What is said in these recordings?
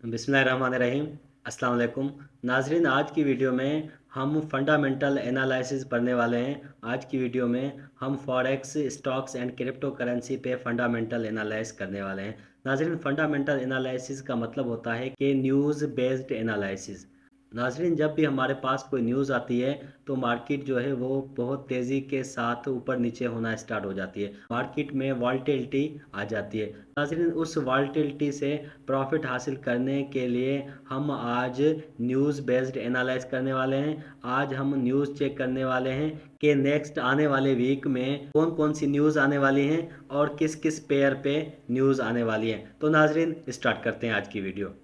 बिस्मिल्लाहिर्रहमानिर्रहीम। अस्सलाम वालेकुम नाजरीन, आज की वीडियो में हम फंडामेंटल एनालिसिस पढ़ने वाले हैं। आज की वीडियो में हम forex, stocks and crypto currency पे फंडामेंटल एनालाइज करने वाले हैं। नाजरीन, फंडामेंटल एनालिसिस का मतलब होता है कि न्यूज़ बेस्ड एनालिसिस। नाजरीन, जब भी हमारे पास कोई न्यूज़ आती है तो मार्केट जो है वो बहुत तेज़ी के साथ ऊपर नीचे होना स्टार्ट हो जाती है। मार्केट में वॉल्टिलिटी आ जाती है। नाजरीन, उस वॉल्टिलिटी से प्रॉफिट हासिल करने के लिए हम आज न्यूज़ बेस्ड एनालाइज करने वाले हैं। आज हम न्यूज़ चेक करने वाले हैं कि नेक्स्ट आने वाले वीक में कौन कौन सी न्यूज़ आने वाली हैं और किस किस पेयर पे न्यूज़ आने वाली हैं। तो नाजरीन, स्टार्ट करते हैं आज की वीडियो।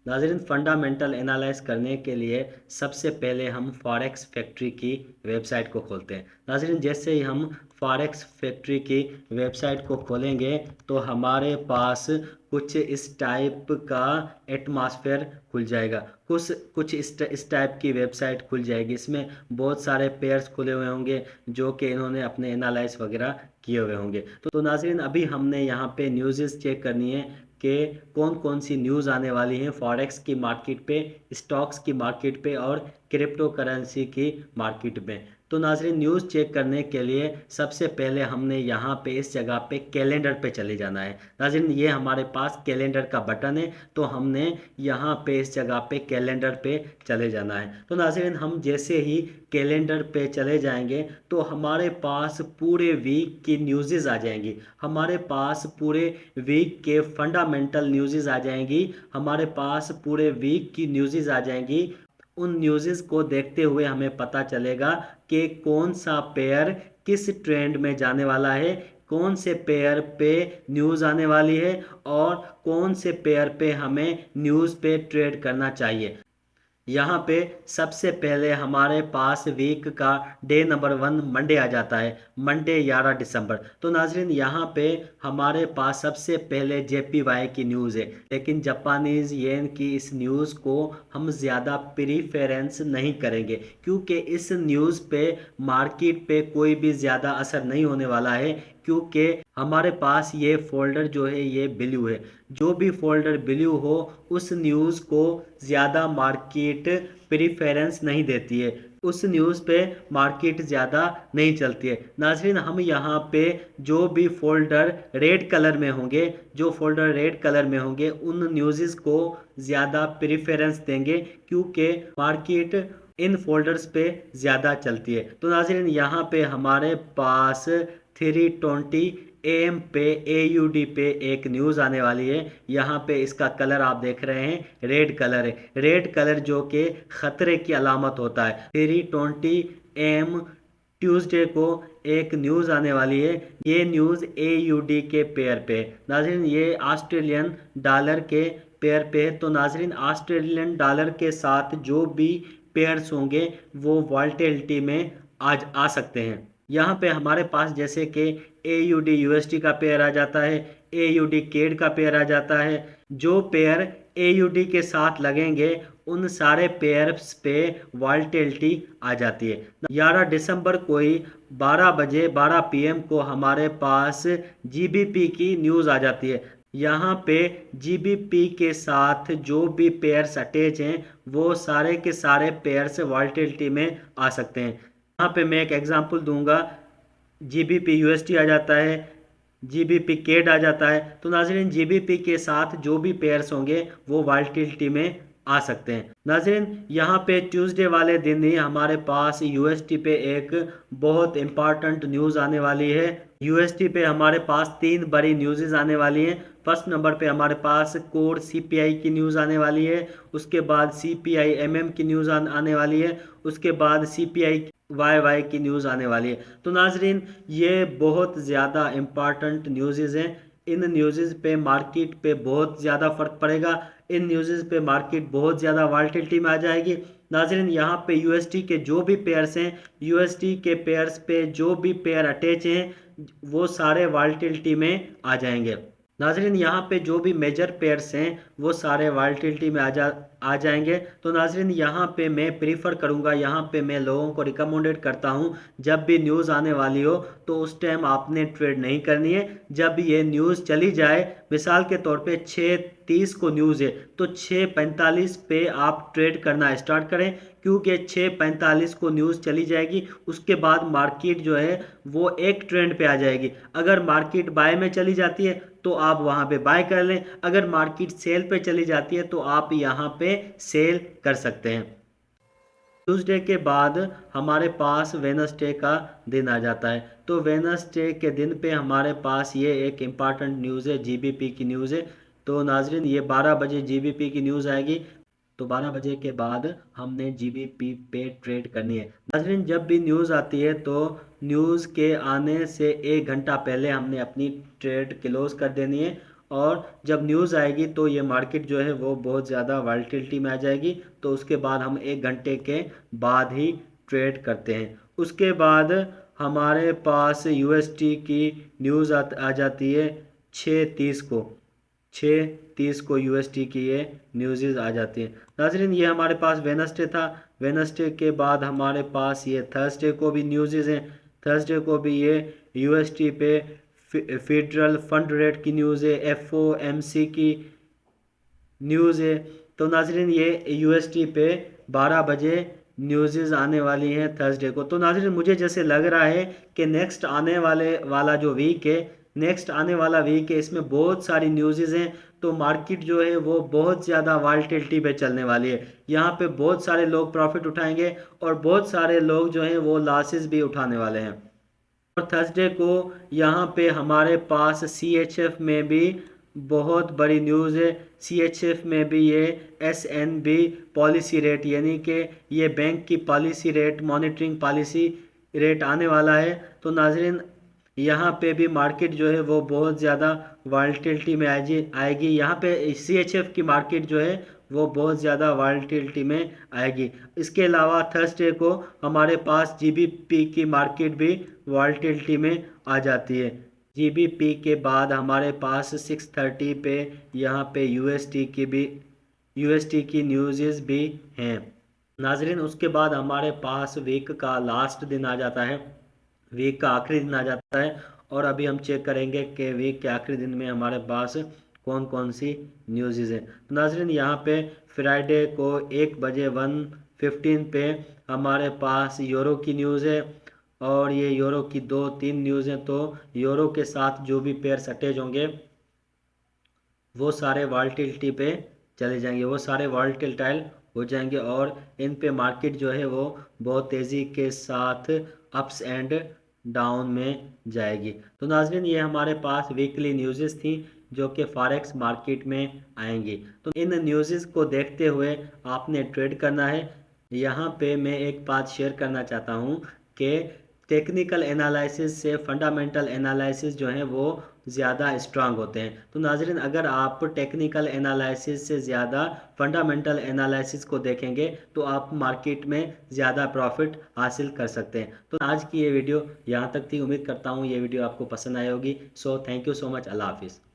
नाजरीन, फंडामेंटल एनालाइज करने के लिए सबसे पहले हम फॉरेक्स फैक्ट्री की वेबसाइट को खोलते हैं। नाजरीन, जैसे ही हम फॉरेक्स फैक्ट्री की वेबसाइट को खोलेंगे तो हमारे पास कुछ इस टाइप का एटमॉस्फेयर खुल जाएगा। कुछ इस टाइप की वेबसाइट खुल जाएगी। इसमें बहुत सारे पेयर्स खुले हुए होंगे जो कि इन्होंने अपने एनालाइज वगैरह किए हुए होंगे। तो नाजरीन, अभी हमने यहाँ पे न्यूज़ चेक करनी है कि कौन कौन सी न्यूज़ आने वाली हैं फॉरेक्स की मार्केट पे, स्टॉक्स की मार्केट पे और क्रिप्टो करेंसी की मार्केट में। तो नाजरीन, न्यूज़ चेक करने के लिए सबसे पहले हमने यहाँ पे इस जगह पे कैलेंडर पे चले जाना है। नाजरीन, ये हमारे पास कैलेंडर का बटन है, तो हमने यहाँ पे इस जगह पे कैलेंडर पे चले जाना है। तो नाजरीन, हम जैसे ही कैलेंडर पे चले जाएंगे तो हमारे पास पूरे वीक की न्यूज़ आ जाएंगी। हमारे पास पूरे वीक के फंडामेंटल न्यूज़ आ जाएंगी। हमारे पास पूरे वीक की न्यूज़ आ जाएंगी। उन न्यूज़ को देखते हुए हमें पता चलेगा कि कौन सा पेयर किस ट्रेंड में जाने वाला है, कौन से पेयर पे न्यूज़ आने वाली है और कौन से पेयर पे हमें न्यूज़ पे ट्रेड करना चाहिए। यहाँ पे सबसे पहले हमारे पास वीक का डे नंबर 1 मंडे आ जाता है, मंडे 11 दिसंबर। तो नाजरीन, यहाँ पे हमारे पास सबसे पहले JPY की न्यूज़ है, लेकिन जापानीज़ येन की इस न्यूज़ को हम ज़्यादा प्रीफरेंस नहीं करेंगे क्योंकि इस न्यूज़ पे मार्केट पे कोई भी ज़्यादा असर नहीं होने वाला है, क्योंकि हमारे पास ये फोल्डर जो है ये ब्लू है। जो भी फोल्डर ब्लू हो उस न्यूज़ को ज़्यादा मार्केट प्रीफरेंस नहीं देती है, उस न्यूज़ पे मार्केट ज़्यादा नहीं चलती है। नाजरीन, हम यहाँ पे जो भी फोल्डर रेड कलर में होंगे, जो फोल्डर रेड कलर में होंगे उन न्यूज़ को ज़्यादा प्रीफरेंस देंगे क्योंकि मार्केट इन फोल्डर्स पे ज़्यादा चलती है। तो नाजरीन, यहाँ पे हमारे पास 3:20 AM पे AUD पे एक न्यूज़ आने वाली है। यहाँ पे इसका कलर आप देख रहे हैं, रेड कलर है। रेड कलर जो कि ख़तरे की अलामत होता है। 3:20 AM ट्यूसडे को एक न्यूज़ आने वाली है। ये न्यूज़ AUD के पेयर पे है। नाजरीन, ये ऑस्ट्रेलियन डॉलर के पेयर पे है। तो नाजरीन, ऑस्ट्रेलियन डॉलर के साथ जो भी पेयर्स होंगे वो वॉल्टिलिटी में आज आ सकते हैं। यहाँ पे हमारे पास जैसे कि AUD USD का पेयर आ जाता है, AUD CAD का पेयर आ जाता है। जो पेयर AUD के साथ लगेंगे उन सारे पेयर्स पे वॉल्टिलिटी आ जाती है। 11 दिसंबर को ही 12 बजे 12 PM को हमारे पास GBP की न्यूज़ आ जाती है। यहाँ पे GBP के साथ जो भी पेयर्स अटैच हैं वो सारे के सारे पेयर्स वॉल्टिलिटी में आ सकते हैं। यहाँ पे मैं एक एग्जांपल दूंगा, GBP USD आ जाता है, GBP CAD आ जाता है। तो नाजरीन, GBP के साथ जो भी पेयर्स होंगे वो वॉल्टिलिटी में आ सकते हैं। नाजरीन, यहाँ पे ट्यूसडे वाले दिन ही हमारे पास USD पे एक बहुत इम्पॉर्टेंट न्यूज़ आने वाली है। USD पे हमारे पास 3 बड़ी न्यूज़ आने वाली हैं। फर्स्ट नंबर पे हमारे पास कोर CPI की न्यूज़ आने वाली है, उसके बाद CPI MM की न्यूज़ आने वाली है, उसके बाद CPI YY की न्यूज़ आने वाली है। तो नाजरीन, ये बहुत ज़्यादा इम्पॉर्टेंट न्यूज़ हैं। इन न्यूज़ पे मार्केट पे बहुत ज़्यादा फ़र्क पड़ेगा। इन न्यूज़ पे मार्केट बहुत ज़्यादा वॉल्टिलिटी में आ जाएगी। नाजरीन, यहाँ पे USD के जो भी पेयर्स हैं, USD के पेयर्स पे जो भी पेयर अटैच हैं वो सारे वॉल्टिलिटी में आ जाएंगे। नाजरीन यहाँ पे जो भी मेजर पेयर्स हैं वो सारे वॉलेटिलिटी में आ जाएंगे। तो नाजरीन यहाँ पे मैं प्रीफर करूँगा, यहाँ पे मैं लोगों को रिकमेंडेड करता हूँ जब भी न्यूज़ आने वाली हो तो उस टाइम आपने ट्रेड नहीं करनी है। जब ये न्यूज़ चली जाए, मिसाल के तौर पे 6:30 को न्यूज़ है तो 6:45 पे आप ट्रेड करना स्टार्ट करें, क्योंकि 6:45 को न्यूज़ चली जाएगी। उसके बाद मार्केट जो है वो एक ट्रेंड पे आ जाएगी। अगर मार्केट बाय में चली जाती है तो आप वहां पे बाय कर लें, अगर मार्केट सेल पे चली जाती है तो आप यहां पे सेल कर सकते हैं। ट्यूसडे के बाद हमारे पास वेनसडे का दिन आ जाता है। तो वेनसडे के दिन पे हमारे पास ये एक इम्पॉर्टेंट न्यूज़ है, जीबीपी की न्यूज़ है। तो नाजरीन ये 12 बजे जीबीपी की न्यूज़ आएगी, तो 12 बजे के बाद हमने जीबीपी पे ट्रेड करनी है। नाजरीन जब भी न्यूज़ आती है तो न्यूज़ के आने से 1 घंटा पहले हमने अपनी ट्रेड क्लोज कर देनी है। और जब न्यूज़ आएगी तो ये मार्केट जो है वो बहुत ज़्यादा वॉलेटिलिटी में आ जाएगी, तो उसके बाद हम 1 घंटे के बाद ही ट्रेड करते हैं। उसके बाद हमारे पास यूएसटी की न्यूज़ आ जाती है 6:30 को। 6:30 को यूएसटी की ये न्यूज़ आ जाती है। नाजरीन ये हमारे पास वेनसडे था। वेनसडे के बाद हमारे पास ये थर्सडे को भी न्यूज़ हैं। थर्सडे को भी ये यूएसटी पे फेडरल फंड रेट की न्यूज़ है, एफओएमसी की न्यूज़ है। तो नाजरीन ये यूएसटी पे 12 बजे न्यूज़ आने वाली हैं थर्सडे को। तो नाजरीन मुझे जैसे लग रहा है कि नेक्स्ट आने वाला जो वीक है, नेक्स्ट आने वाला वीक है, इसमें बहुत सारी न्यूज़ हैं। तो मार्केट जो है वो बहुत ज़्यादा वॉलेटिलिटी पे चलने वाली है। यहाँ पे बहुत सारे लोग प्रॉफिट उठाएंगे और बहुत सारे लोग जो हैं वो लॉसेस भी उठाने वाले हैं। और थर्सडे को यहाँ पे हमारे पास सीएचएफ में भी बहुत बड़ी न्यूज़ है। सीएचएफ में भी ये एसएनबी पॉलिसी रेट, यानी कि ये बैंक की policy rate, monitoring policy rate आने वाला है। तो नाजरीन यहाँ पे भी मार्केट जो है वो बहुत ज़्यादा वॉलेटिलिटी में आएगी। यहाँ पे सीएचएफ की मार्केट जो है वो बहुत ज़्यादा वॉलेटिलिटी में आएगी। इसके अलावा थर्सडे को हमारे पास जीबीपी की मार्केट भी वॉलेटिलिटी में आ जाती है। जीबीपी के बाद हमारे पास 6:30 पे यहाँ पे यूएसटी की न्यूज़ भी हैं। नाजरीन उसके बाद हमारे पास वीक का लास्ट दिन आ जाता है, वीक का आखिरी दिन आ जाता है। और अभी हम चेक करेंगे कि वीक के आखिरी दिन में हमारे पास कौन कौन सी न्यूज़ हैं। तो नाजरीन यहाँ पे फ्राइडे को 1:15 पे हमारे पास यूरो की न्यूज़ है, और ये यूरो की 2-3 न्यूज़ हैं। तो यूरो के साथ जो भी पेयर्स अटैच होंगे वो सारे वॉलेटिलिटी पे चले जाएंगे, वो सारे वॉलेटाइल हो जाएंगे, और इन पे मार्केट जो है वो बहुत तेज़ी के साथ अप्स एंड डाउन में जाएगी। तो नाजरीन ये हमारे पास वीकली न्यूज़ थी जो कि फॉरेक्स मार्केट में आएंगी। तो इन न्यूज़ को देखते हुए आपने ट्रेड करना है। यहाँ पे मैं एक बात शेयर करना चाहता हूँ कि टेक्निकल एनालिसिस से फंडामेंटल एनालिसिस जो है वो ज़्यादा स्ट्रांग होते हैं। तो नाजरीन अगर आप टेक्निकल एनालिसिस से ज़्यादा फंडामेंटल एनालिसिस को देखेंगे तो आप मार्केट में ज़्यादा प्रॉफिट हासिल कर सकते हैं। तो आज की ये वीडियो यहाँ तक थी। उम्मीद करता हूँ ये वीडियो आपको पसंद आई होगी। So thank you so much. अल्लाह हाफिज़।